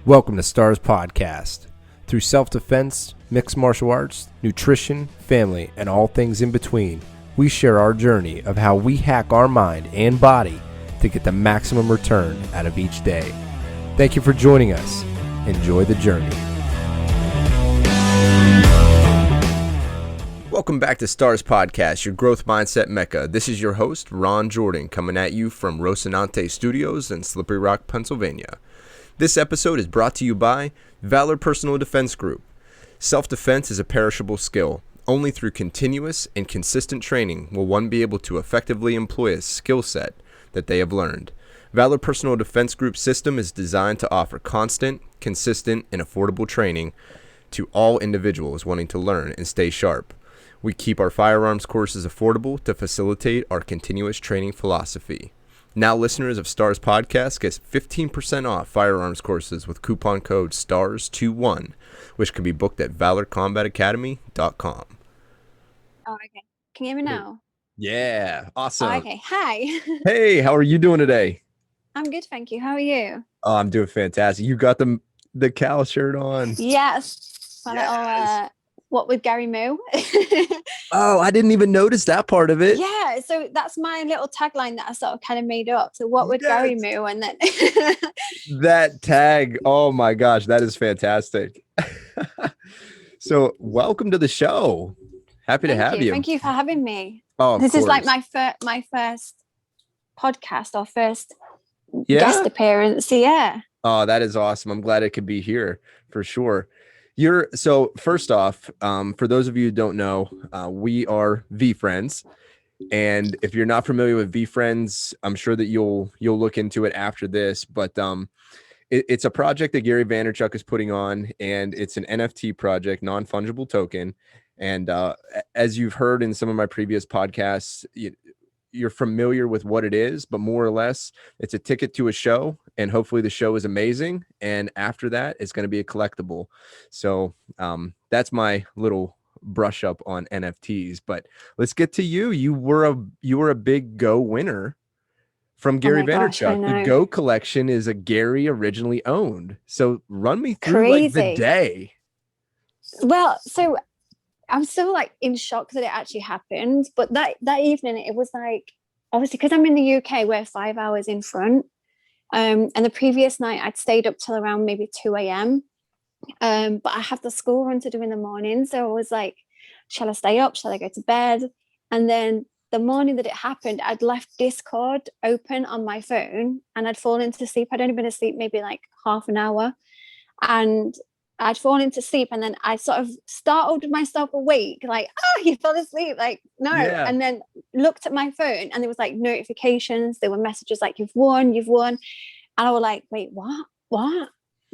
Welcome to Stars Podcast. Through self-defense, mixed martial arts, nutrition, family, and all things in between, we share our journey of how we hack our mind and body to get the maximum return out of each day. Thank you for joining us. Enjoy the journey. Welcome back to Stars Podcast, your growth mindset mecca. This is your host, Ron Jordan, coming at you from Rocinante Studios in Slippery Rock, Pennsylvania. This episode is brought to you by Valor Personal Defense Group. Self-defense is a perishable skill. Only through continuous and consistent training will one be able to effectively employ a skill set that they have learned. Valor Personal Defense Group system is designed to offer constant, consistent, and affordable training to all individuals wanting to learn and stay sharp. We keep our firearms courses affordable to facilitate our continuous training philosophy. Now listeners of Stars Podcast get 15% off firearms courses with coupon code STARS21, which can be booked at valorcombatacademy.com. Oh, okay. Can you hear me now? Yeah, awesome. Oh, okay. Hi. Hey, how are you doing today? I'm good, thank you. How are you? Oh, I'm doing fantastic. You got the Cal shirt on. Yes. My little, what with Gary Moo? Oh, I didn't even notice that part of it. Yeah, so that's my little tagline that I sort of kind of made up. So what would Gary Moo? And then that tag, oh my gosh, that is fantastic. So welcome to the show. Happy to have you. Thank you for having me. Oh, this is like my first podcast or first guest appearance. So yeah. Oh, that is awesome. I'm glad it could be here for sure. So first off, for those of you who don't know, we are V-Friends. And if you're not familiar with V-Friends, I'm sure that you'll look into it after this. But it's a project that Gary Vaynerchuk is putting on, and it's an NFT project, non-fungible token. And as you've heard in some of my previous podcasts, you're familiar with what it is, but more or less, it's a ticket to a show, and hopefully the show is amazing. And after that, it's going to be a collectible. So that's my little brush up on NFTs. But let's get to you. You were a big Go winner from Gary Vaynerchuk. The Go collection is a Gary originally owned. So run me through like the day. Well, so I'm still like in shock that it actually happened. But that evening, it was like, obviously, because I'm in the UK, we're 5 hours in front. And the previous night, I'd stayed up till around maybe 2 a.m. But I had the school run to do in the morning. So I was like, shall I stay up? Shall I go to bed? And then the morning that it happened, I'd left Discord open on my phone and I'd fallen into sleep. I'd only been asleep maybe like half an hour. And I'd fallen into sleep, and then I sort of startled myself awake, like, you fell asleep, like, no. Yeah. And then looked at my phone, and there was like notifications. There were messages like, you've won. And I was like, wait, what?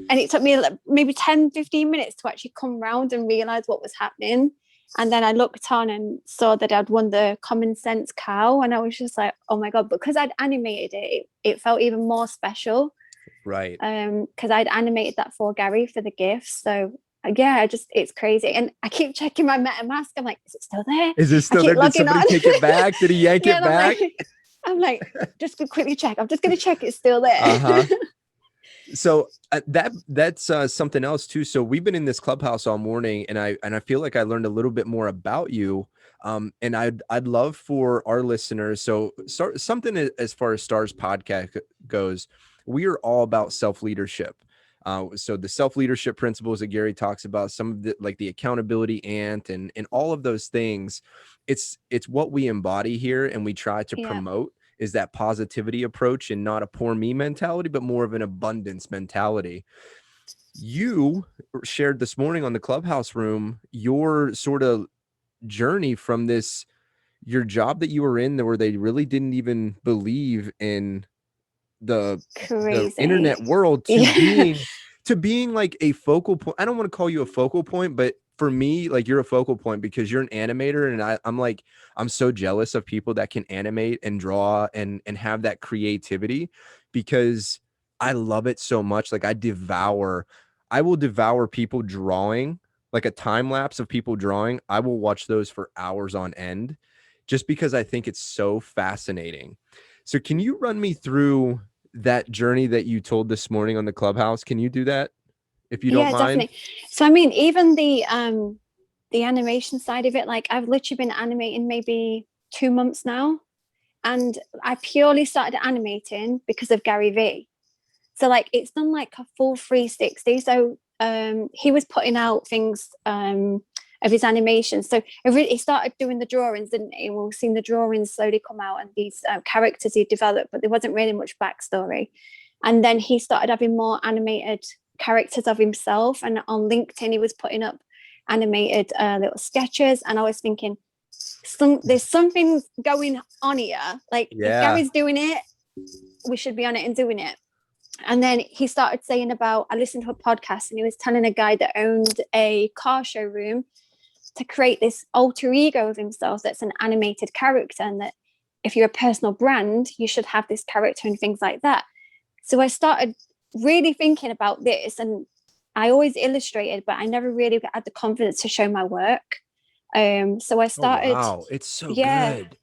And it took me like maybe 10, 15 minutes to actually come round and realize what was happening. And then I looked on and saw that I'd won the Common Sense cow. And I was just like, oh my God, because I'd animated it, it felt even more special. Right. Because I'd animated that for Gary for the gifts. So yeah, it's crazy. And I keep checking my MetaMask. I'm like, is it still there? Is it still there? Did somebody take it back? Did he yank it back? I'm like, just to quickly check. I'm just going to check it's still there. Uh-huh. So that's something else too. So we've been in this clubhouse all morning, and I feel like I learned a little bit more about you. And I'd love for our listeners. So something as far as Stars Podcast goes, we are all about self-leadership. So the self-leadership principles that Gary talks about, some of the, like the accountability and all of those things, it's what we embody here, and we try to promote is that positivity approach, and not a poor me mentality, but more of an abundance mentality. You shared this morning on the Clubhouse Room your sort of journey from your job that you were in, where they really didn't even believe in the internet world, to being like a focal point. I don't want to call you a focal point, but for me, like, you're a focal point because you're an animator, and I'm so jealous of people that can animate and draw and have that creativity, because I love it so much. Like, I will devour people drawing, like a time lapse of people drawing. I will watch those for hours on end, just because I think it's so fascinating. So can you run me through that journey that you told this morning on the Clubhouse? Can you do that? if you don't Yeah, mind? definitely. So I mean, even the animation side of it, like I've literally been animating maybe 2 months now. And I purely started animating because of Gary Vee. So like it's done like a full 360. So he was putting out things of his animations. So he started doing the drawings, didn't he? We've seen the drawings slowly come out and these characters he developed, but there wasn't really much backstory. And then he started having more animated characters of himself. And on LinkedIn, he was putting up animated little sketches. And I was thinking, there's something going on here. Like if Yeah. Gary's doing it, we should be on it and doing it. And then he started saying about, I listened to a podcast and he was telling a guy that owned a car showroom to create this alter ego of himself that's an animated character, and that if you're a personal brand, you should have this character and things like that. So I started really thinking about this, and I always illustrated, but I never really had the confidence to show my work. So I Oh started, wow, it's so yeah. good.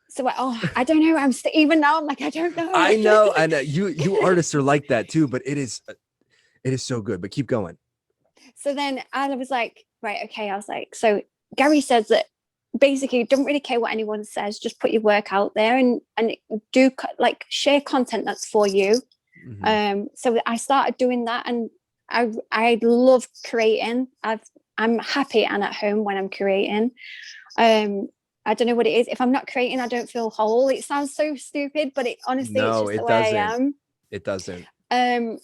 So I don't know. Even now I'm like, I don't know. I know, and you artists are like that too, but it is so good. But keep going. So then I was like, right, okay. I was like, so Gary says that basically don't really care what anyone says, just put your work out there and do like share content that's for you. So I started doing that, and I love creating. I'm happy and at home when I'm creating. I don't know what it is. If I'm not creating, I don't feel whole. It sounds so stupid, but it honestly, it's No, just the it way I doesn't. am. It doesn't.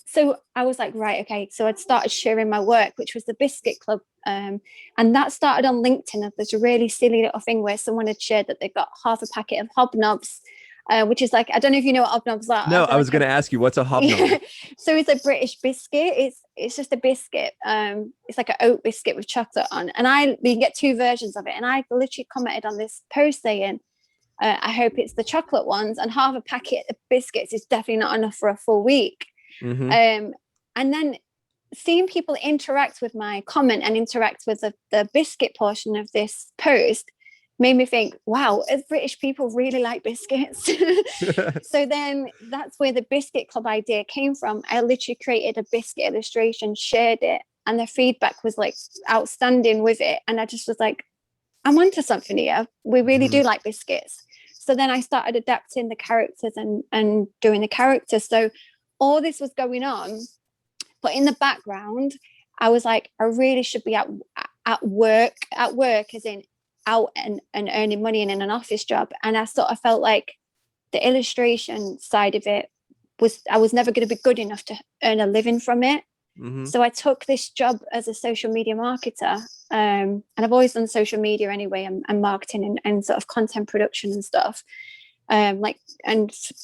So I was like, right, okay. So I'd started sharing my work, which was the Biscuit Club. And that started on LinkedIn. There's a really silly little thing where someone had shared that they got half a packet of hobnobs, which is like, I don't know if you know what hobnobs are. No, They're I was like going to ask you, what's a hobnob? so it's a British biscuit. It's just a biscuit. It's like an oat biscuit with chocolate on. And you can get two versions of it. And I literally commented on this post saying, I hope it's the chocolate ones, and half a packet of biscuits is definitely not enough for a full week. And then seeing people interact with my comment and interact with the biscuit portion of this post made me think, wow, as British people really like biscuits. So then that's where the Biscuit Club idea came from. I literally created a biscuit illustration, shared it, and the feedback was like outstanding with it. And I just was like, I'm onto something here. We really do like biscuits. So then I started adapting the characters and doing the characters. So all this was going on, but in the background, I was like, I really should be at work, as in out and earning money and in an office job. And I sort of felt like the illustration side of it I was never going to be good enough to earn a living from it. So I took this job as a social media marketer. And I've always done social media anyway, and marketing and sort of content production and stuff, and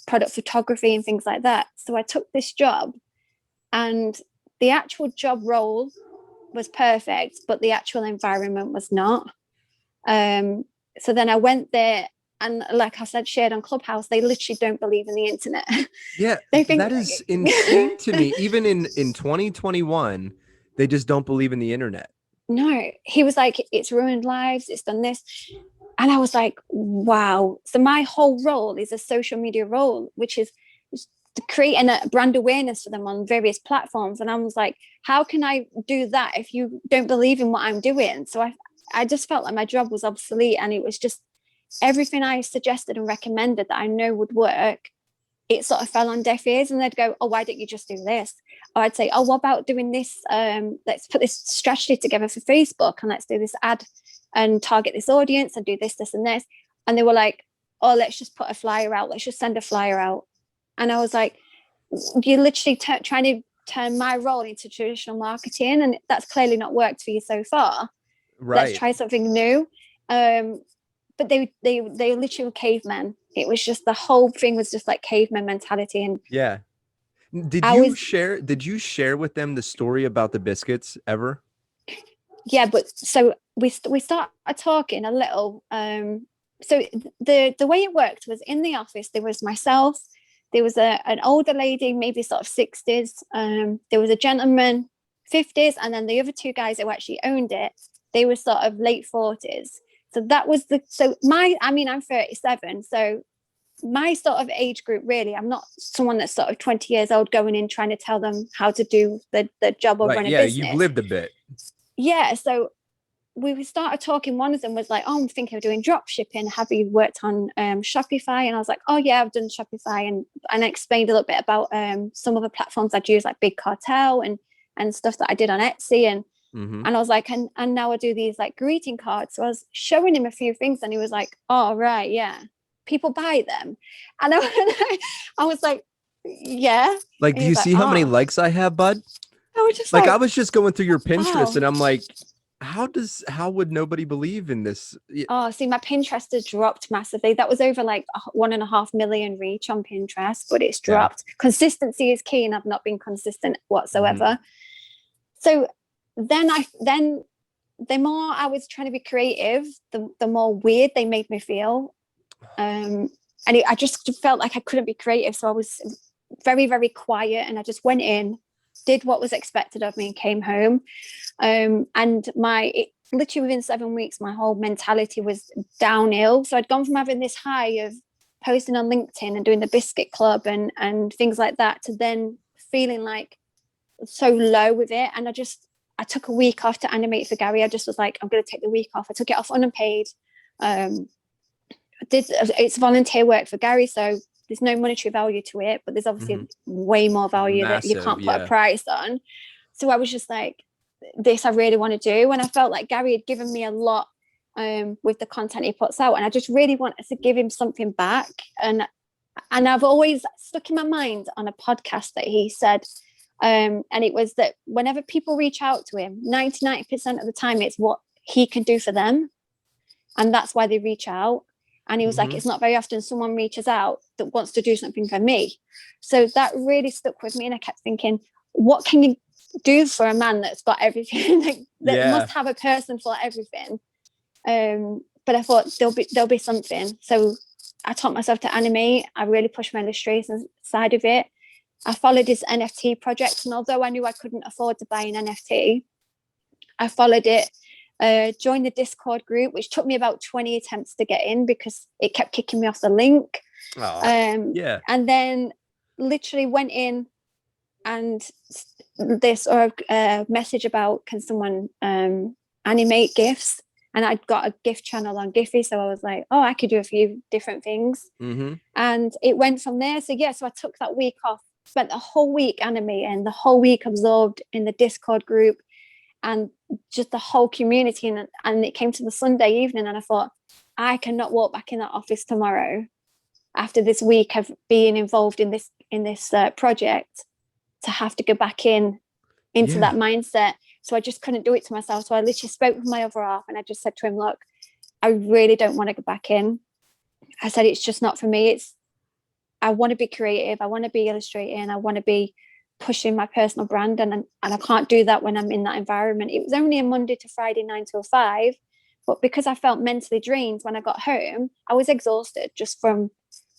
product photography and things like that. So I took this job, and the actual job role was perfect, but the actual environment was not. So then I went there, and like I said, shared on Clubhouse, they literally don't believe in the internet. Yeah, They think that is insane to me. Even in 2021, they just don't believe in the internet. no. He was like, it's ruined lives, it's done this. And I was like, wow. So my whole role is a social media role, which is creating a brand awareness for them on various platforms. And I was like, how can I do that if you don't believe in what I'm doing? So I just felt like my job was obsolete, and it was just everything I suggested and recommended that I know would work, it sort of fell on deaf ears. And they'd go, oh, why don't you just do this? Or I'd say, oh, what about doing this? Let's put this strategy together for Facebook, and let's do this ad and target this audience and do this, this, and this. And they were like, oh, let's just put a flyer out. Let's just send a flyer out. And I was like, you're literally trying to turn my role into traditional marketing, and that's clearly not worked for you so far. Let's try something new. But they literally were cavemen. It was just, the whole thing was just like caveman mentality. And Yeah. Did you share with them the story about the biscuits ever? Yeah, but so we started talking a little. So the way it worked was, in the office there was myself, there was an older lady, maybe sort of 60s, there was a gentleman, 50s, and then the other two guys who actually owned it, they were sort of late 40s. So that was I'm 37, so my sort of age group, really. I'm not someone that's sort of 20 years old going in trying to tell them how to do the job or Right. run a Yeah. You've business. lived a bit. Yeah. So we started talking. One of them was like, "Oh, I'm thinking of doing drop shipping. Have you worked on Shopify?" And I was like, "Oh yeah, I've done Shopify." And I explained a little bit about some of the platforms I'd use, like Big Cartel and stuff that I did on Etsy. Mm-hmm. And I was like, and now I do these like greeting cards. So I was showing him a few things, and he was like, "Oh right, yeah, people buy them." And I was like, "Yeah." Like, And do he you was like, see how many "Oh." likes I have, bud? I was just Like, I like, was just going through your Pinterest, "Oh." and I'm like, how would nobody believe in this? Oh, see, my Pinterest has dropped massively. That was over like 1.5 million reach on Pinterest, but it's Yeah. dropped. Consistency is key, and I've not been consistent Mm-hmm. whatsoever. So then the more I was trying to be creative, the more weird they made me feel. I just felt like I couldn't be creative. So I was very, very quiet, and I just went in, did what was expected of me, and came home. And literally within 7 weeks, my whole mentality was downhill. So I'd gone from having this high of posting on LinkedIn and doing the biscuit club and things like that, to then feeling like so low with it. And I took a week off to animate for Gary. I just was like, I'm going to take the week off. I took it off unpaid. It's volunteer work for Gary, so there's no monetary value to it, but there's obviously Mm-hmm. way more value that you Massive. can't put a Yeah. price on. So I was just like, this I really want to do. And I felt like Gary had given me a lot with the content he puts out, and I just really wanted to give him something back. And I've always stuck in my mind on a podcast that he said, and it was that whenever people reach out to him, 99% of the time it's what he can do for them, and that's why they reach out. And he was like, Mm-hmm. it's not very often someone reaches out that wants to do something for me. So that really stuck with me, and I kept thinking, what can you do for a man that's got everything, that Yeah. must have a person for everything? But I thought there'll be something. So I taught myself to animate. I really pushed my illustration side of it. I followed his NFT project, and although I knew I couldn't afford to buy an NFT, I followed it. Joined the Discord group, which took me about 20 attempts to get in because it kept kicking me off the link. Yeah. And then literally went in, and this or a message about, can someone animate GIFs? And I'd got a GIF channel on Giphy, so I was like, oh, I could do a few different things. Mm-hmm. And it went from there. So yeah, so I took that week off, spent the whole week animating, the whole week absorbed in the Discord group and just the whole community. And it came to the Sunday evening, and I thought, I cannot walk back in that office tomorrow after this week of being involved in this project, to have to go back into that mindset. So I just couldn't do it to myself. So I literally spoke with my other half, and I just said to him, look, I really don't want to go back in. I said, it's just not for me. I want to be creative. I want to be illustrating. I want to be pushing my personal brand. And I can't do that when I'm in that environment. It was only a Monday to Friday, 9 till 5. But because I felt mentally drained when I got home, I was exhausted just from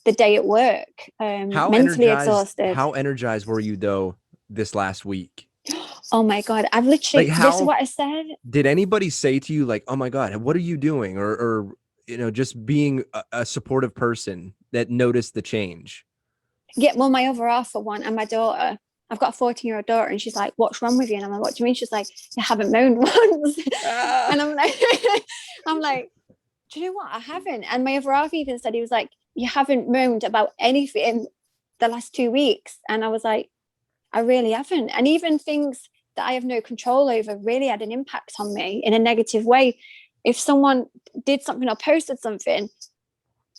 the day at work, mentally exhausted. How energized were you though this last week? Oh my God. I've Like, literally, this is how what I said. did anybody say to you, like, oh my God, what are you doing? Or just being a supportive person that noticed the change? Yeah, well, my other half for one, and my daughter. I've got a 14-year-old daughter, and she's like, what's wrong with you? And I'm like, what do you mean? She's like, you haven't moaned once. Ah. And I'm like, I'm like, do you know what? I haven't. And my other half even said, he was like, you haven't moaned about anything the last 2 weeks. And I was like, I really haven't. And even things that I have no control over really had an impact on me in a negative way. If someone did something or posted something,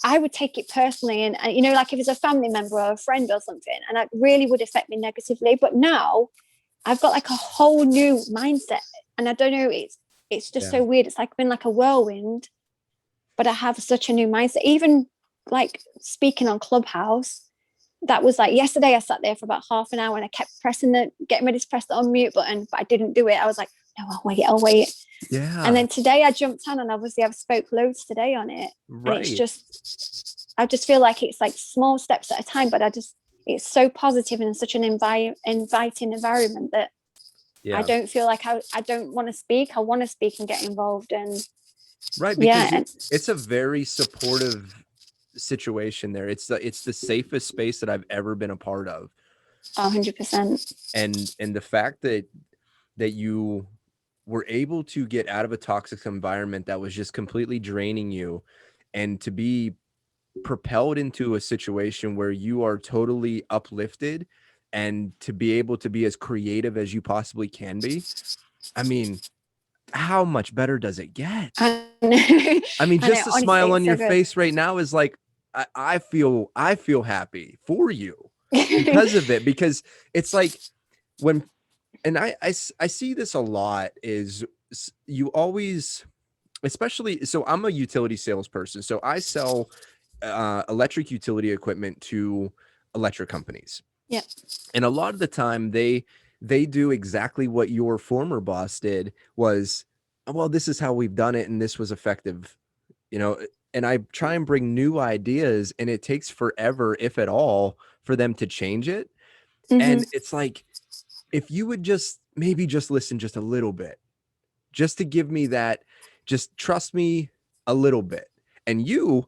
I would take it personally. And like if it's a family member or a friend or something, and it really would affect me negatively. But now I've got like a whole new mindset. And I don't know, it's just so weird. It's like been like a whirlwind, but I have such a new mindset. Even like speaking on Clubhouse, that was like yesterday I sat there for about half an hour, and I kept getting ready to press the unmute button, but I didn't do it. I was like, no, I'll wait. Yeah. And then today I jumped on, and obviously I've spoke loads today on it. Right. And I just feel like it's like small steps at a time, but it's so positive and such an inviting environment that I don't feel like I don't want to speak. I want to speak and get involved. And right, because it's a very supportive situation there. It's the safest space that I've ever been a part of. 100%. And the fact that you were able to get out of a toxic environment that was just completely draining you, and to be propelled into a situation where you are totally uplifted, and to be able to be as creative as you possibly can be. I mean, how much better does it get? I know. I mean, I know. just the Honestly, smile on it's so your good. face right now is like, I feel happy for you because of it, because it's like when, and I see this a lot, is you always, especially, so I'm a utility salesperson, so I sell electric utility equipment to electric companies. Yeah. And a lot of the time they do exactly what your former boss did, was, well, this is how we've done it and this was effective, you know. And I try and bring new ideas, and it takes forever, if at all, for them to change it. Hmm. And it's like, if you would just maybe just listen just a little bit, just to give me that, just trust me a little bit. And you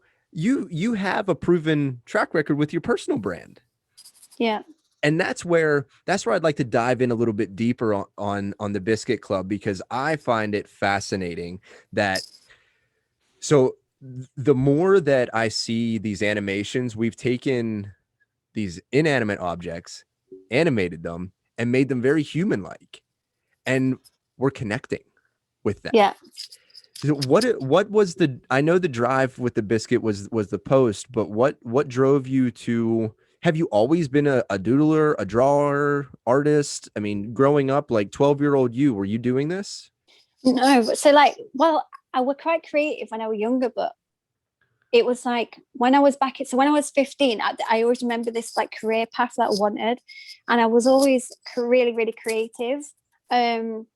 have a proven track record with your personal brand. Yeah. And that's where I'd like to dive in a little bit deeper on the Biscuit Club, because I find it fascinating that, so the more that I see these animations, we've taken these inanimate objects, animated them, and made them very human like, and we're connecting with them. Yeah. So what was the, I know the drive with the Biscuit was the post, but what drove you to, have you always been a doodler, a drawer, artist? I mean, growing up, like 12-year-old you, were you doing this? No, but so like, well, I was quite creative when I was younger, but it was like when I was back, so when I was 15, I always remember this like career path that I wanted. And I was always really, really creative. Um,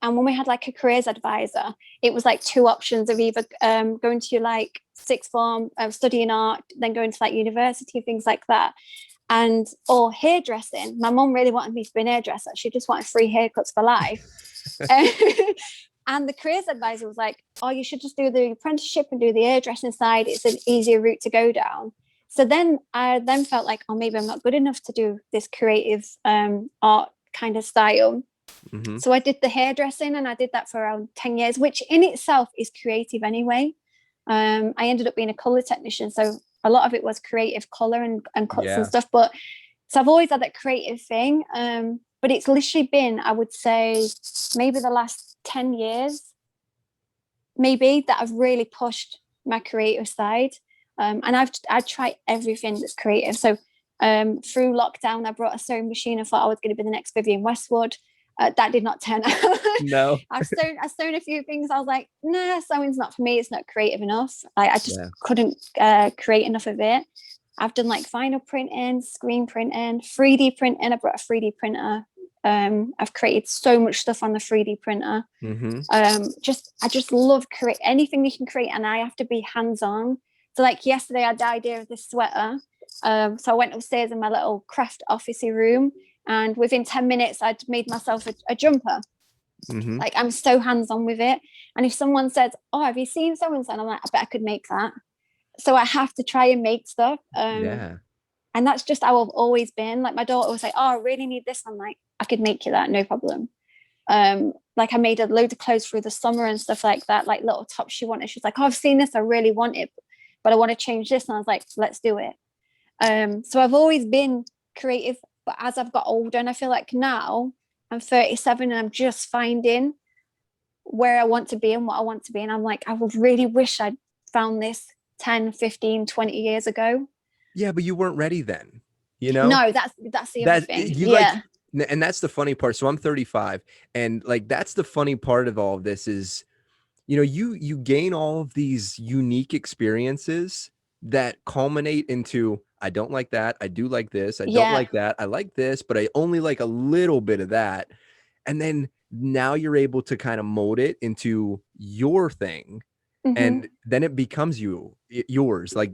and when we had like a careers advisor, it was like two options of either going to like sixth form, studying art, then going to like university, things like that. And or hairdressing. My mom really wanted me to be an hairdresser. She just wanted free haircuts for life. And the careers advisor was like, oh, you should just do the apprenticeship and do the hairdressing side. It's an easier route to go down. So then I then felt like, oh, maybe I'm not good enough to do this creative art kind of style. Mm-hmm. So I did the hairdressing, and I did that for around 10 years, which in itself is creative anyway. I ended up being a color technician. So a lot of it was creative color and cuts and Yeah. stuff. But so I've always had that creative thing. But it's literally been, I would say, maybe the last 10 years, maybe, that I've really pushed my creative side. And I've tried everything that's creative. So through lockdown, I brought a sewing machine. I thought I was going to be the next Vivienne Westwood. That did not turn out. No. I've sewn a few things. I was like, nah, sewing's not for me. It's not creative enough. I just Yeah. couldn't create enough of it. I've done like vinyl printing, screen printing, 3D printing. I brought a 3D printer. I've created so much stuff on the 3D printer. Mm-hmm. I just love create anything you can create, and I have to be hands-on. So like yesterday, I had the idea of this sweater. So I went upstairs in my little craft officey room, and within 10 minutes, I'd made myself a jumper. Mm-hmm. Like, I'm so hands-on with it. And if someone says, oh, have you seen so and so? I'm like, I bet I could make that. So I have to try and make stuff. Yeah. And that's just how I've always been. Like, my daughter will say, oh, I really need this. I'm like, I could make you that, no problem. Like, I made a load of clothes through the summer and stuff like that, like little tops she wanted. She's like, oh, I've seen this, I really want it, but I want to change this. And I was like, let's do it. So I've always been creative, but as I've got older, and I feel like now I'm 37 and I'm just finding where I want to be and what I want to be. And I'm like, I would really wish I'd found this 10, 15, 20 years ago. Yeah, but you weren't ready then, you know? No, that's the other That thing. you like, Yeah. and that's the funny part. So I'm 35, and like that's the funny part of all of this is, you gain all of these unique experiences that culminate into, I don't like that, I do like this, I don't Yeah. like that, I like this, but I only like a little bit of that. And then now you're able to kind of mold it into your thing, Mm-hmm. and then it becomes yours. Like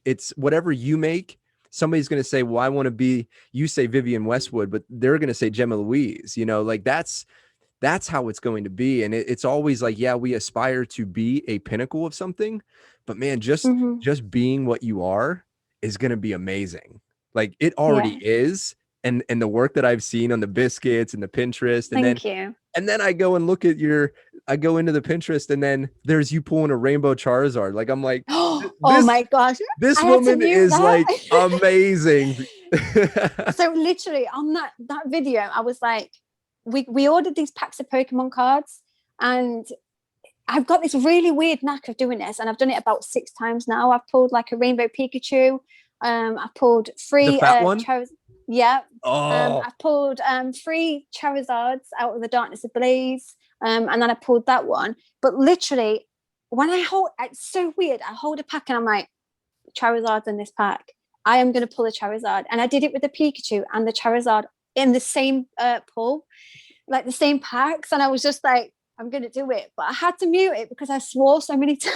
it's whatever you make. Somebody's going to say, well, I want to be, you say Vivienne Westwood, but they're going to say Gemma Louise, like that's how it's going to be. And it's always like, yeah, we aspire to be a pinnacle of something, but man, Hmm. just being what you are is going to be amazing. Like it already Yeah. is. And the work that I've seen on the biscuits and the Pinterest, Thank you. and then I go and look at I go into the Pinterest, and then there's you pulling a rainbow Charizard. Like I'm like, Oh this my gosh. this I had to woman mute is that. like amazing. So literally on that video, I was like, we ordered these packs of Pokemon cards, and I've got this really weird knack of doing this, and I've done it about 6 times now. I've pulled like a rainbow Pikachu. I've pulled The three fat one. yeah. Oh, I've pulled 3 Charizards out of the Darkness Ablaze. And then I pulled that one. But literally, when I hold, it's so weird. I hold a pack and I'm like, Charizard's in this pack. I am going to pull a Charizard. And I did it with the Pikachu and the Charizard in the same pull, like the same packs. And I was just like, I'm going to do it. But I had to mute it because I swore so many times.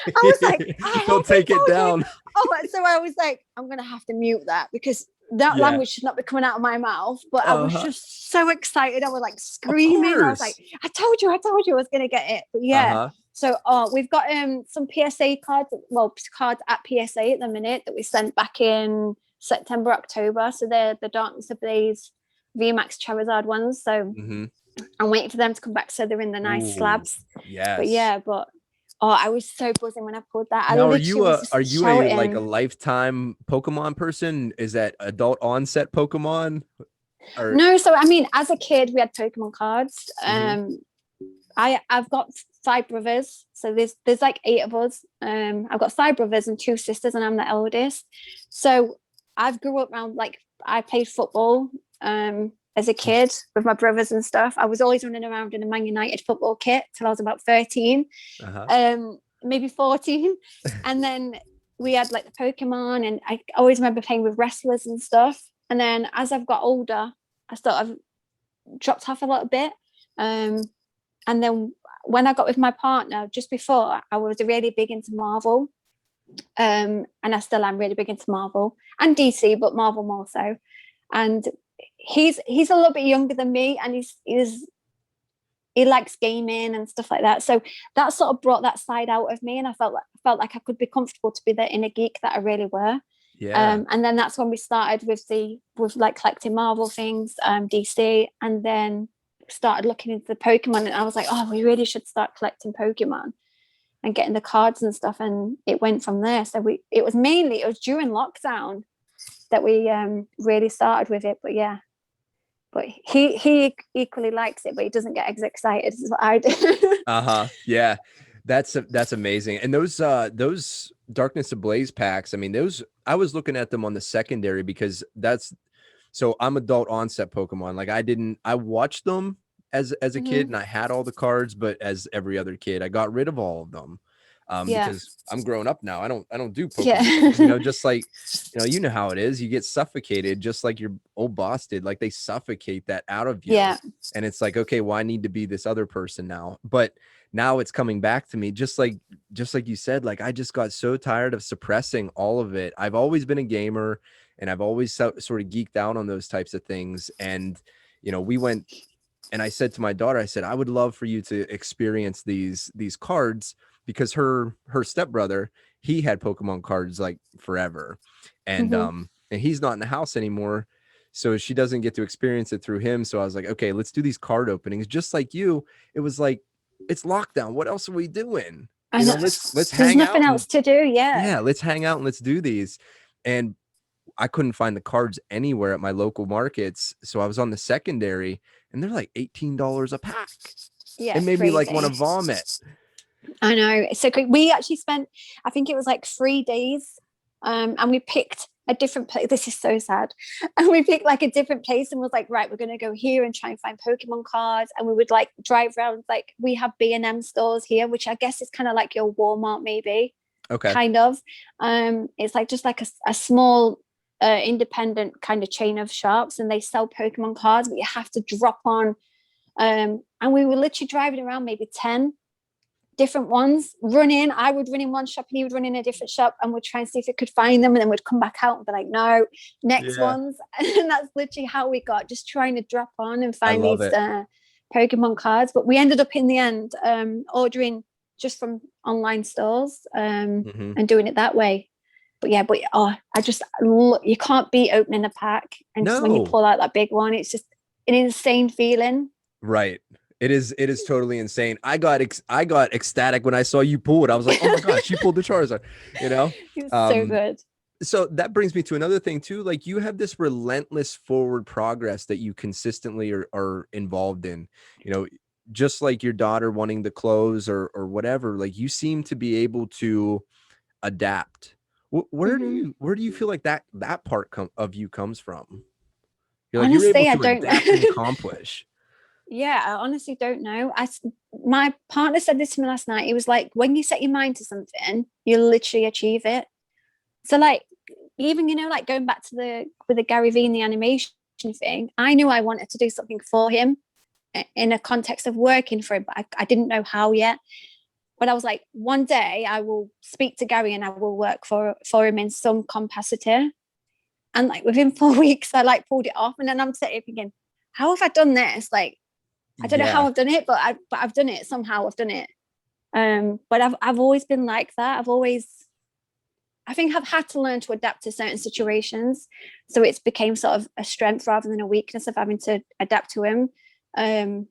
I was like, I don't haven't take it told you. down. Oh, so I was like, I'm going to have to mute that because that Yeah. language should not be coming out of my mouth. But I was Uh-huh. just so excited. I was like Of screaming. I was like, course. I told you I was going to get it. But yeah. Uh-huh. So we've got some PSA cards, well, cards at PSA at the minute that we sent back in September, October. So they're the Darkness Ablaze VMAX Charizard ones. So Mm-hmm. I'm waiting for them to come back so they're in the nice Ooh, slabs. But yes. yeah, but I was so buzzing when I pulled that. I Now, literally was are just you a like a shouting. lifetime Pokemon person? Is that adult onset Pokemon? Or No, so I mean, as a kid, we had Pokemon cards. Mhm. I've got 5 brothers, so there's like 8 of us. I've got 5 brothers and 2 sisters, and I'm the eldest. So I've grew up around like I played football as a kid with my brothers and stuff. I was always running around in a Man United football kit till I was about 13, Uh-huh. maybe 14, and then we had like the Pokemon, and I always remember playing with wrestlers and stuff. And then as I've got older, I sort of dropped off a little bit. And then when I got with my partner just before, I was really big into Marvel. And I still am really big into Marvel and DC, but Marvel more so. And he's a little bit younger than me, and he likes gaming and stuff like that. So that sort of brought that side out of me, and I felt like I could be comfortable to be the inner geek that I really were. Yeah. And then that's when we started with like collecting Marvel things, DC, and then started looking into the Pokemon, and I was like, oh, we really should start collecting Pokemon and getting the cards and stuff, and it went from there. So it was during lockdown that we really started with it. But yeah, but he equally likes it, but he doesn't get as excited as I do. Uh-huh. Yeah. That's amazing. And those Darkness Ablaze packs, I mean, those I was looking at them on the secondary because so I'm adult onset Pokemon. Like I watched them as a kid Mm-hmm. and I had all the cards, but as every other kid, I got rid of all of them. Yeah, Because I'm grown up now. I don't do Pokemon. yeah, Just like, you know how it is. You get suffocated just like your old boss did. Like they suffocate that out of you. yeah, And it's like, okay, well, I need to be this other person now. But now it's coming back to me, just like you said. Like I just got so tired of suppressing all of it. I've always been a gamer, and I've always sort of geeked out on those types of things. And we went, and I said to my daughter, I said, I would love for you to experience these cards, because her stepbrother, he had Pokemon cards like forever, and mm-hmm. and he's not in the house anymore, so she doesn't get to experience it through him. So I was like, okay, let's do these card openings just like you. It was like, it's lockdown. What else are we doing? I know. Let's There's hang nothing out and else to do. Yeah. yeah, let's hang out and let's do these. And I couldn't find the cards anywhere at my local markets. So I was on the secondary, and they're like $18 a pack. Yeah, It it's made me like want to crazy. vomit. I know. It's so quick. We actually spent, I think it was like 3 days, and we picked a different place. This is so sad. And we picked like a different place and was like, right, we're going to go here and try and find Pokemon cards. And we would like drive around, like we have B&M stores here, which I guess is kind of like your Walmart, maybe, Okay. kind of. It's like just like a small independent kind of chain of shops, and they sell Pokemon cards, but you have to drop on. And we were literally driving around maybe 10 different ones, I would run in one shop and he would run in a different shop, and we'd try and see if we could find them, and then we'd come back out and be like, no, next Yeah. ones. And that's literally how we got, just trying to drop on and I find love these it. Pokemon cards, but we ended up in the end ordering just from online stores Hmm. and doing it that way. But yeah, but oh, I just look, you can't beat opening a pack, and just when you No. pull out that big one, it's just an insane feeling. Right. It is totally insane. I got ecstatic when I saw you pull it. I was like, "Oh my gosh, she pulled the Charizard." You know? It's so Um good. so that brings me to another thing too. Like you have this relentless forward progress that you consistently are involved in. You know, just like your daughter wanting the clothes or whatever, like you seem to be able to adapt. Mm-hmm. Where do you feel like that part of you comes from? You're able Honestly, I to don't adapt and know. accomplish. Yeah, I honestly don't know. My partner said this to me last night. He was like, when you set your mind to something, you literally achieve it. So like, even like going back to the with the Gary Vee and the animation thing, I knew I wanted to do something for him in a context of working for him, but I didn't know how yet. But I was like, one day I will speak to Gary and I will work for him in some capacity. And like within 4 weeks, I like pulled it off, and then I'm sitting thinking, how have I done this? Like, I don't know how Yeah. I've done it, but I've done it somehow. I've done it. But I've always been like that. I think I've had to learn to adapt to certain situations, so it's became sort of a strength rather than a weakness of having to adapt to him. Um,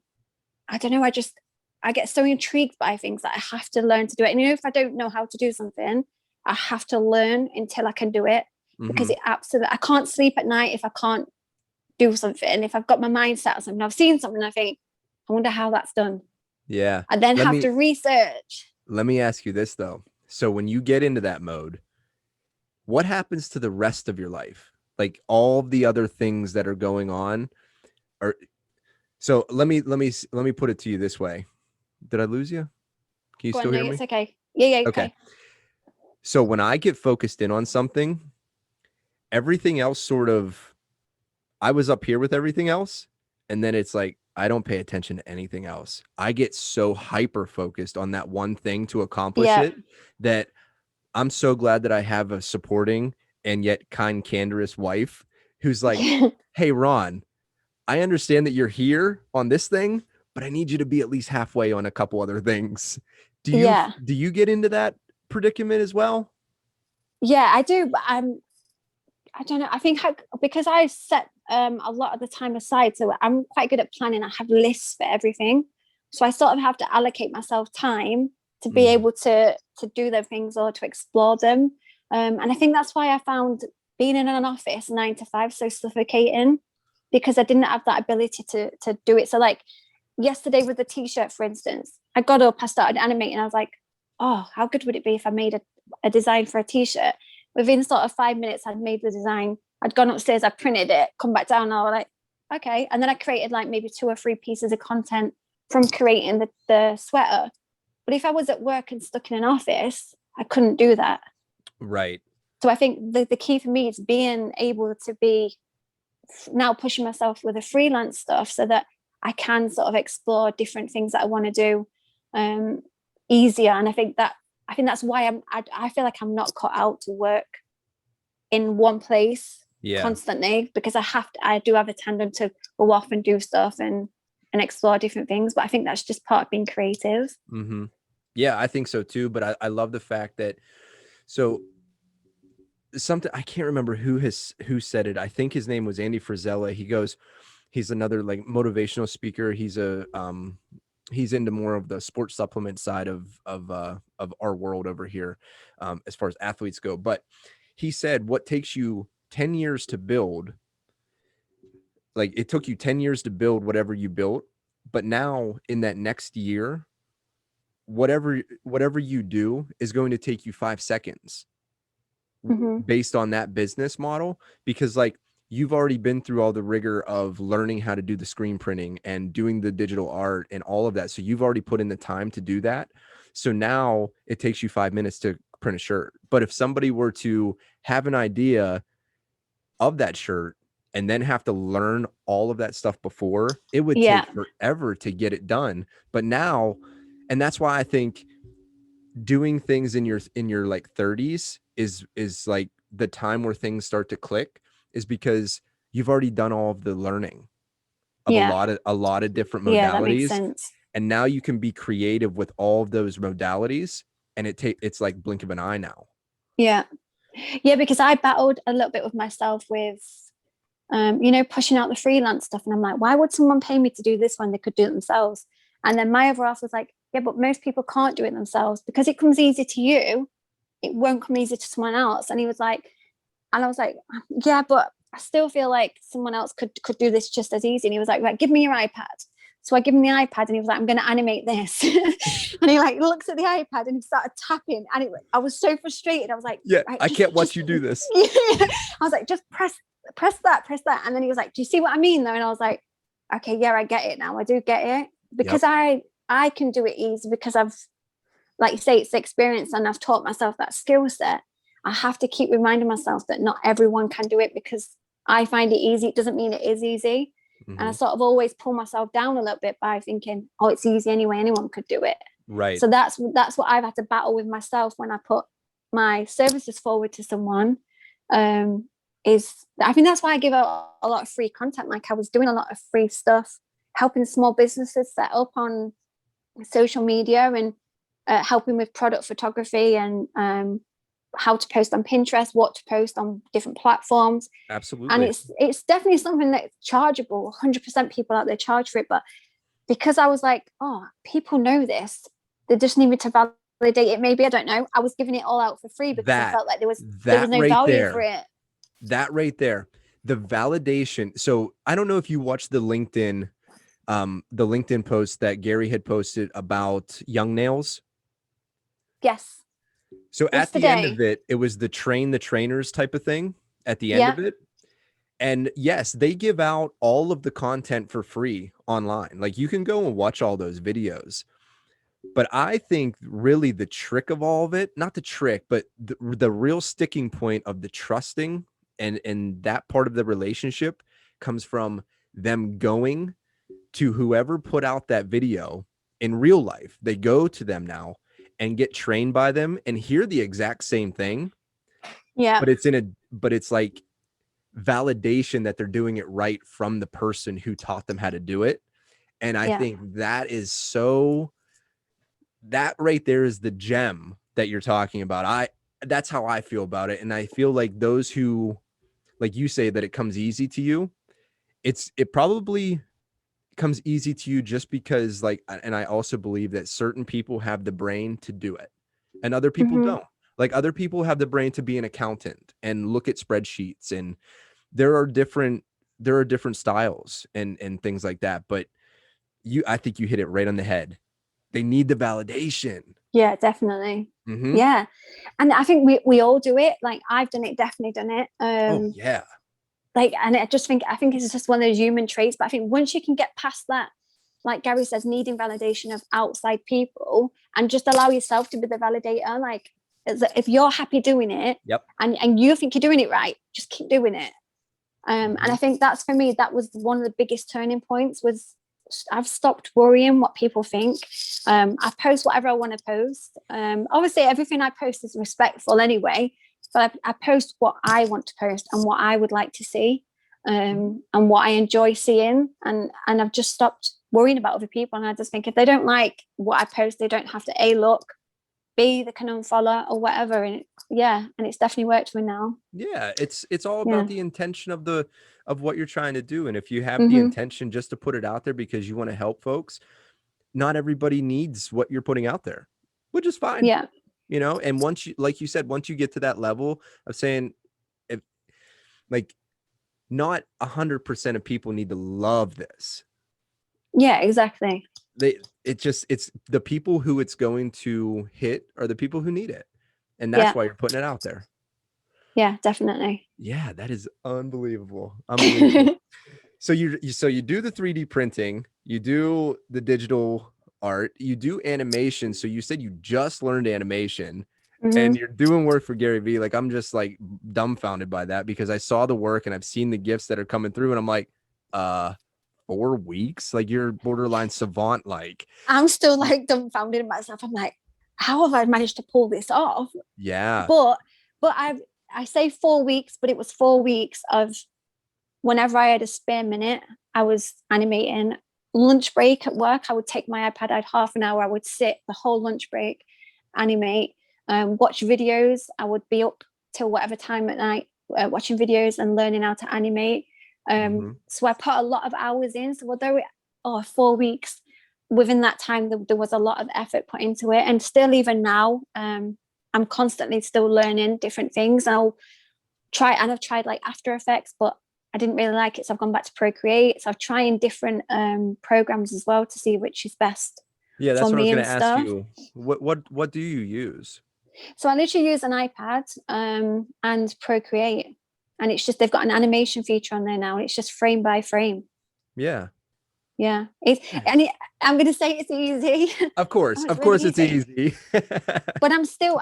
I don't know. I get so intrigued by things that I have to learn to do it. And if I don't know how to do something, I have to learn until I can do it, because Hmm. it absolutely I can't sleep at night if I can't do something. If I've got my mind set on something, I've seen something, I think, I wonder how that's done. Yeah. I then Let have me to research. let me ask you this though. So when you get into that mode, what happens to the rest of your life? Like all the other things that are going on are so let me put it to you this way. Did I lose you? Can you Go on, still no, hear it's me? okay. Yeah, Okay. okay. So when I get focused in on something, everything else sort of I was up here with everything else, and then it's like I don't pay attention to anything else. I get so hyper focused on that one thing to accomplish Yeah. it that I'm so glad that I have a supporting and yet kind, candorous wife who's like, "Hey, Ron, I understand that you're here on this thing, but I need you to be at least halfway on a couple other things." Yeah. Do you get into that predicament as well? Yeah, I do, but I don't know. I think because I set a lot of the time aside, so I'm quite good at planning. I have lists for everything, so I sort of have to allocate myself time to be Mm, able to do the things or to explore them. And I think that's why I found being in an office 9 to 5 so suffocating, because I didn't have that ability to do it. So like yesterday with the t-shirt, for instance, I got up, I started animating. I was like, oh, how good would it be if I made a design for a t-shirt? Within sort of 5 minutes, I'd made the design. I'd gone upstairs, I printed it, come back down, and I was like, okay. And then I created like maybe 2 or 3 pieces of content from creating the sweater. But if I was at work and stuck in an office, I couldn't do that. right. So I think the key for me is being able to be now pushing myself with the freelance stuff so that I can sort of explore different things that I want to do um, easier. And I think that's why I feel like I'm not cut out to work in one place Yeah. constantly, because I do have a tendency to go off and do stuff and explore different things. But I think that's just part of being creative. Hmm. Yeah, I think so too. But I love the fact that so something I can't remember who said it. I think his name was Andy Frisella. He goes, he's another like motivational speaker. He's into more of the sports supplement side of our world over here, as far as athletes go. But he said what takes you 10 years to build, like it took you 10 years to build whatever you built, but now in that next year, whatever you do is going to take you 5 seconds Mm-hmm. based on that business model, because like you've already been through all the rigor of learning how to do the screen printing and doing the digital art and all of that, so you've already put in the time to do that. So now it takes you 5 minutes to print a shirt. But if somebody were to have an idea of that shirt and then have to learn all of that stuff before, it would Yeah. take forever to get it done. But now, and that's why I think doing things in your like 30s is like the time where things start to click, is because you've already done all of the learning. of Yeah. a lot of different Yeah, that makes modalities. sense. And now you can be creative with all of those modalities, and it's like blink of an eye now. Yeah. Yeah, because I battled a little bit with myself with pushing out the freelance stuff. And I'm like, why would someone pay me to do this when they could do it themselves? And then my other half was like, yeah, but most people can't do it themselves because it comes easy to you. It won't come easy to someone else. And he was like, and I was like, yeah, but I still feel like someone else could do this just as easy. And he was like, right, give me your iPad. So I give him the iPad and he was like, I'm going to animate this. And he like looks at the iPad and he started tapping. And I was so frustrated. I was like, Yeah, right, I can't watch you do this. I was like, just press that. And then he was like, do you see what I mean though? And I was like, okay, yeah, I get it now. I do get it because Yep. I can do it easy because I've, like you say, it's the experience and I've taught myself that skill set. I have to keep reminding myself that not everyone can do it because I find it easy. It doesn't mean it is easy. And I Hmm. sort of always pull myself down a little bit by thinking, oh, it's easy anyway. Anyone could do it. Right. So that's what I've had to battle with myself when I put my services forward to someone. Is I think that's why I give out a lot of free content. Like I was doing a lot of free stuff, helping small businesses set up on social media and helping with product photography and how to post on Pinterest, what to post on different platforms. And Absolutely. it's definitely something that's chargeable. 100% people out there charge for it, but because I was like, oh, people know this, they just need me to validate it. Maybe I don't know. I was giving it all out for free because I That felt like there was that no right value for there. it. That right there. The validation. So I don't know if you watched the LinkedIn post that Gary had posted about young nails. Yes. So at the end of Yesterday. it, it was the train the trainers type of thing at the end Yeah. of it. And yes, they give out all of the content for free online. Like you can go and watch all those videos. But I think really the trick of all of it, not the trick, but the real sticking point of the trusting and that part of the relationship comes from them going to whoever put out that video in real life. They go to them now and get trained by them and hear the exact same thing, Yeah. but it's like validation that they're doing it right from the person who taught them how to do it. And I Yeah. think that right there is the gem that you're talking about. That's how I feel about it. And I feel like those who, like you say, that it comes easy to you, it probably comes easy to you just because, like, and I also believe that certain people have the brain to do it and other people Mm-hmm. don't. Like other people have the brain to be an accountant and look at spreadsheets, and there are different styles and things like that. But I think you hit it right on the head. They need the validation. Yeah, definitely. Mm-hmm. Yeah. And I think we all do it. Like I've done it, definitely done it. Oh yeah. Like, and I think it's just one of those human traits. But I think once you can get past that, like Gary says, needing validation of outside people and just allow yourself to be the validator. Like, if you're happy doing it Yep. and you think you're doing it right, just keep doing it. And Mm-hmm. I think that's for me, that was one of the biggest turning points was I've stopped worrying what people think. I post whatever I want to post. Obviously, everything I post is respectful anyway, but I post what I want to post and what I would like to see, and what I enjoy seeing. And I've just stopped worrying about other people. And I just think if they don't like what I post, they don't have to A, look, B, they can unfollow or whatever. And and it's definitely worked for me now. Yeah, it's all Yeah. about the intention of what you're trying to do. And if you have the Mm-hmm. intention just to put it out there because you want to help folks, not everybody needs what you're putting out there, which is fine. Yeah. And once you, like you said, once you get to that level of saying, if like, not 100% of people need to love this. Yeah, exactly. It's the people who it's going to hit are the people who need it, and that's Yeah. why you're putting it out there. Yeah, definitely. Yeah, that is unbelievable. So you do the 3D printing, you do the digital art, you do animation. So you said you just learned animation Mm-hmm. and you're doing work for Gary Vee. Like I'm just like dumbfounded by that because I saw the work and I've seen the gifts that are coming through and I'm like, 4 weeks? Like you're borderline savant like. I'm still like dumbfounded in myself. I'm like, how have I managed to pull this off? Yeah. But I say 4 weeks, but it was 4 weeks of whenever I had a spare minute, I was animating. Lunch break at work, I would take my iPad, I had half an hour, I would sit the whole lunch break, animate, watch videos. I would be up till whatever time at night watching videos and learning how to animate. So I put a lot of hours in. So although 4 weeks, within that time there was a lot of effort put into it, and still even now, I'm constantly still learning different things. I've tried like After Effects, but I didn't really like it, so I've gone back to Procreate. So I'm trying different programs as well to see which is best Yeah, for that's what I was me going and to ask stuff. you. What do you use? So I literally use an iPad and Procreate, and it's just they've got an animation feature on there now, and it's just frame by frame. Yeah. Yeah, I'm going to say it's easy. Of course, It's of really course, it's easy. But I'm still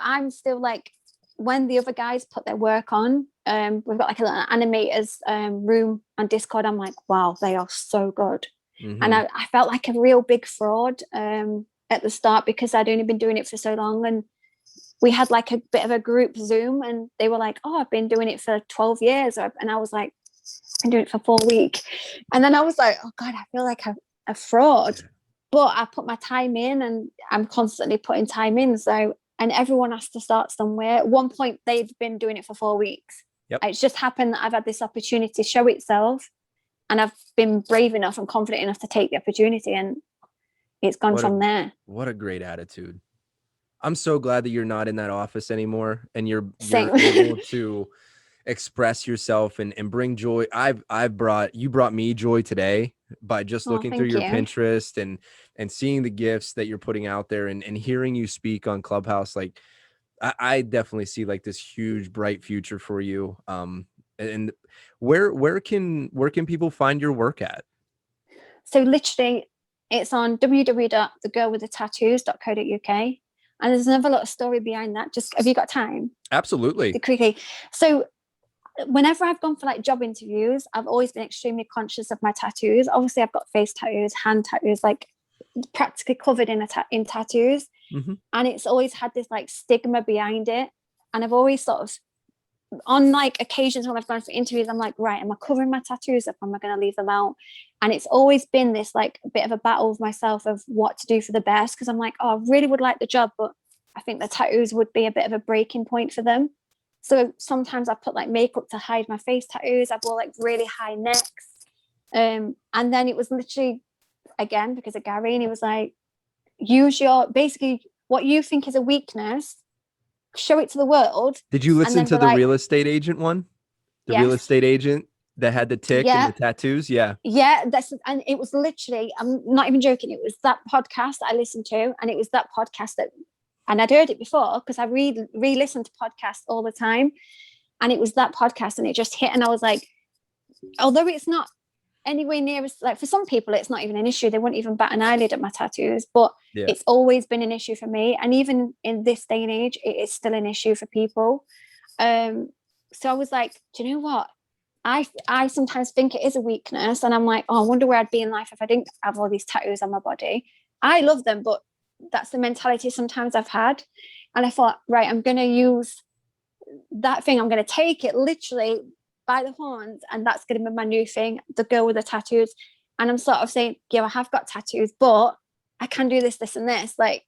like, when the other guys put their work on, we've got like an animators room on Discord. I'm like, wow, they are so good. And I felt like a real big fraud at the start, because I'd only been doing it for so long, and we had like a bit of a group Zoom, and they were like, oh, I've been doing it for 12 years. And I was like, I've been doing it for 4 weeks. And then I was like, oh God, I feel like a fraud. Yeah. But I put my time in, and I'm constantly putting time in. So, and everyone has to start somewhere. At one point, they've been doing it for 4 weeks. Yep. It's just happened that I've had this opportunity show itself, and I've been brave enough and confident enough to take the opportunity, and it's gone from there. What a great attitude. I'm so glad that you're not in that office anymore, and you're Same. able to express yourself and bring joy. You brought me joy today by just Oh, looking through thank your you. Pinterest and seeing the gifts that you're putting out there, and hearing you speak on Clubhouse. Like I definitely see like this huge bright future for you. And where can people find your work at? So literally, it's on www.thegirlwiththetattoos.co.uk. And there's another little story behind that. Just, have you got time? Absolutely. Quickly. So whenever I've gone for like job interviews, I've always been extremely conscious of my tattoos. Obviously, I've got face tattoos, hand tattoos, like practically covered in tattoos. And it's always had this like stigma behind it. And I've always sort of, on like occasions when I've gone for interviews, I'm like, right, am I covering my tattoos up? Am I going to leave them out? And it's always been this like a bit of a battle with myself of what to do for the best, because I'm like, oh, I really would like the job, but I think the tattoos would be a bit of a breaking point for them. So sometimes I put like makeup to hide my face tattoos. I wore like really high necks. And then it was literally, again, because of Gary, and he was like, use basically what you think is a weakness, show it to the world. Did you listen to the like, real estate agent one? The real yes, estate agent that had the tick and the tattoos? Yeah. And it was literally, I'm not even joking, it was that podcast that I listened to, and it was that podcast that, and I'd heard it before because I re-listen to podcasts all the time, and it was that podcast, and it just hit, and I was like, although it's not anywhere near as, like, for some people it's not even an issue, they wouldn't even bat an eyelid at my tattoos, but it's always been an issue for me, and even in this day and age it is still an issue for people. So I was like, do you know what, I sometimes think it is a weakness, and I'm like, oh, I wonder where I'd be in life if I didn't have all these tattoos on my body. I love them, but that's the mentality sometimes I've had. And I thought, right, I'm going to use that thing, I'm going to take it literally by the horns, and that's going to be my new thing, the girl with the tattoos. And I'm sort of saying, yeah, I have got tattoos, but I can do this, this, and this, like,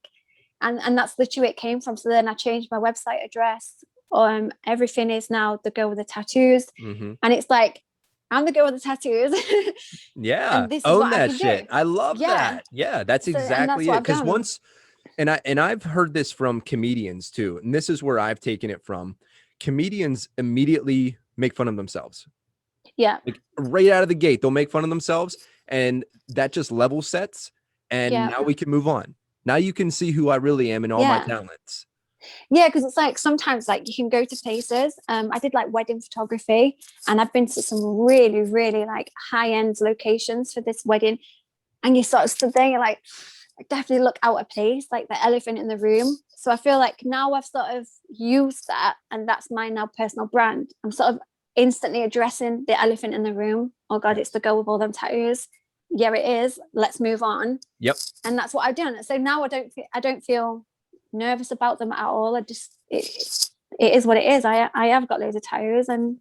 and that's literally where it came from. So then I changed my website address. Everything is now the girl with the tattoos, and it's like, I'm the girl with the tattoos. Yeah, And this is own what I that can shit. do. I love that. Yeah, that's exactly it. Because once, and I've heard this from comedians too, and this is where I've taken it from. Comedians immediately make fun of themselves. Yeah, like right out of the gate, they'll make fun of themselves, and that just level sets. And now we can move on. Now you can see who I really am and all my talents. Yeah, because it's like sometimes like you can go to places. I did like wedding photography, and I've been to some really, really like high-end locations for this wedding. And you sort of stood there, you're like, I definitely look out of place, like the elephant in the room. So I feel like now I've sort of used that, and that's my now personal brand. I'm sort of instantly addressing the elephant in the room. Oh God, it's the girl with all them tattoos. Yeah, it is. Let's move on. Yep. And that's what I've done. So now I don't feel nervous about them at all. It is what it is. I have got loads of tattoos, and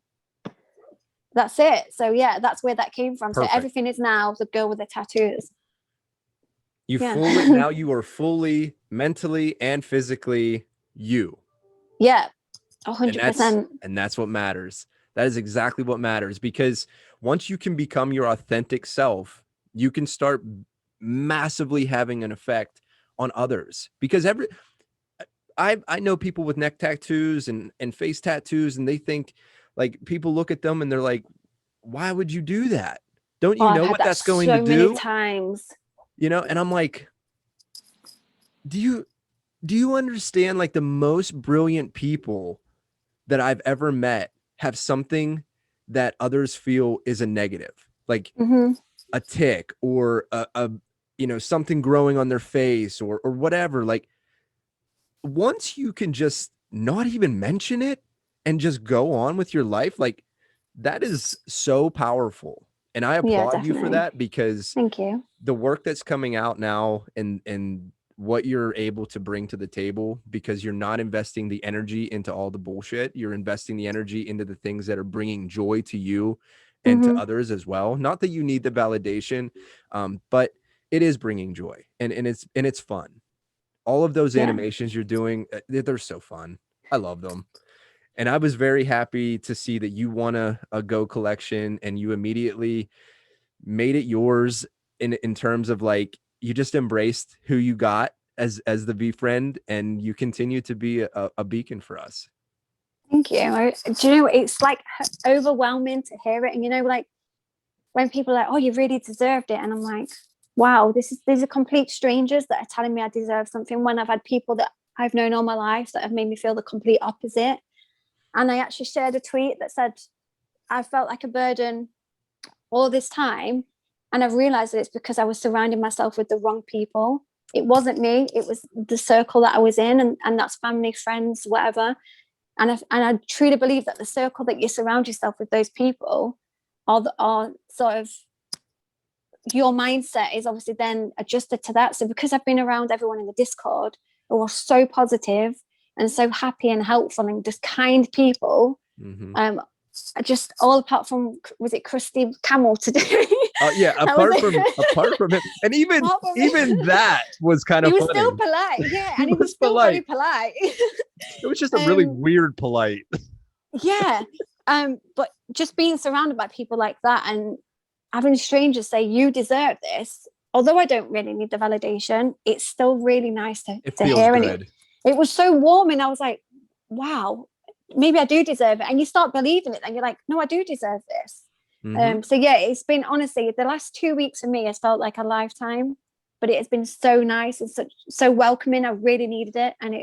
that's it. So yeah, that's where that came from. Perfect. So everything is now the girl with the tattoos. Now you are fully mentally and physically you. Yeah, And that's 100%. and that's what matters. That is exactly what matters, because once you can become your authentic self, you can start massively having an effect on others. Because I know people with neck tattoos and face tattoos, and they think, like, people look at them and they're like, why would you do that? Don't Oh, you I've know had what that that's going to so many do? times. And I'm like, do you understand, like, the most brilliant people that I've ever met have something that others feel is a negative, like Mm-hmm. a tick or something growing on their face or whatever. Like, once you can just not even mention it and just go on with your life, like, that is so powerful. And I Yeah, applaud you for definitely. that, because Thank you. the work that's coming out now and what you're able to bring to the table, because you're not investing the energy into all the bullshit. You're investing the energy into the things that are bringing joy to you and to Mm-hmm. others as well. Not that you need the validation, but it is bringing joy, and it's fun. All of those Yeah. animations you're doing, they're so fun. I love them. And I was very happy to see that you won a Go collection, and you immediately made it yours, in terms of, like, you just embraced who you got as the V friend, and you continue to be a beacon for us. Thank you. Do you know, it's like overwhelming to hear it. And, like, when people are like, oh, you really deserved it. And I'm like, wow, these are complete strangers that are telling me I deserve something, when I've had people that I've known all my life that have made me feel the complete opposite. And I actually shared a tweet that said, I felt like a burden all this time. And I've realized that it's because I was surrounding myself with the wrong people. It wasn't me, it was the circle that I was in, and that's family, friends, whatever. And I truly believe that the circle that you surround yourself with, those people, are sort of, your mindset is obviously then adjusted to that. So because I've been around everyone in the Discord who are so positive and so happy and helpful and just kind people, Mm-hmm. just all apart from, was it Krusty Camel today? Yeah, apart from him, and even that was kind He of was funny. still polite, yeah, He and he was was still polite. very polite. It was just a really weird polite. Yeah, but just being surrounded by people like that, and having strangers say you deserve this, although I don't really need the validation, it's still really nice to It feels hear. good. And it was so warm, and I was like, wow, maybe I do deserve it. And you start believing it, and you're like, no, I do deserve this. Mm-hmm. So yeah, it's been, honestly, the last 2 weeks for me has felt like a lifetime, but it has been so nice and so welcoming. I really needed it, and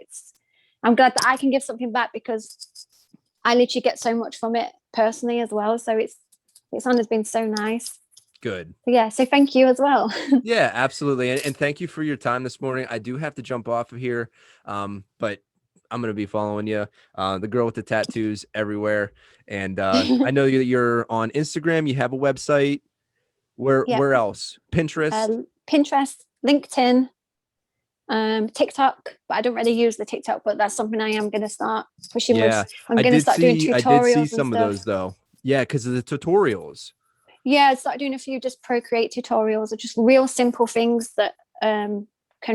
I'm glad that I can give something back, because I literally get so much from it personally as well. So it's honestly been so nice. Good. Yeah, so thank you as well. Yeah, absolutely. And thank you for your time this morning. I do have to jump off of here, but I'm going to be following you, the girl with the tattoos everywhere. And I know that you're on Instagram. You have a website. Where else? Pinterest? Pinterest, LinkedIn, TikTok, but I don't really use the TikTok, but that's something I am going to start pushing Yeah, with. I'm going to start doing tutorials. I did see and some of stuff. those though. Yeah, because of the tutorials. Yeah, I started doing a few just Procreate tutorials, or just real simple things that can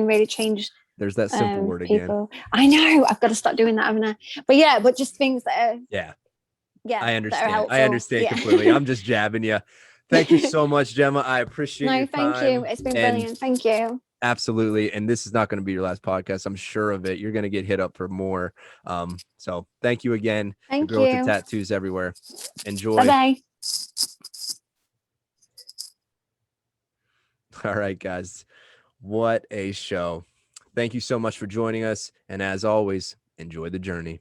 really change. There's that simple word people. again. I know, I've got to start doing that, haven't I? But just things that are, yeah, I understand. I understand completely. I'm just jabbing you. Thank you so much, Gemma. I appreciate your time. No, thank you. It's been brilliant. Thank you. Absolutely. And this is not going to be your last podcast. I'm sure of it. You're going to get hit up for more. So thank you again. Thank the girl you. With the tattoos everywhere. Enjoy. Bye-bye. All right, guys. What a show. Thank you so much for joining us. And as always, enjoy the journey.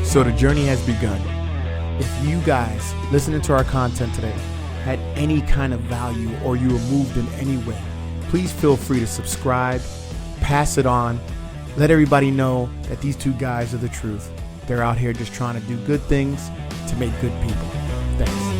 So the journey has begun. If you guys listening to our content today had any kind of value, or you were moved in any way, please feel free to subscribe, pass it on, let everybody know that these two guys are the truth. They're out here just trying to do good things to make good people. Thanks.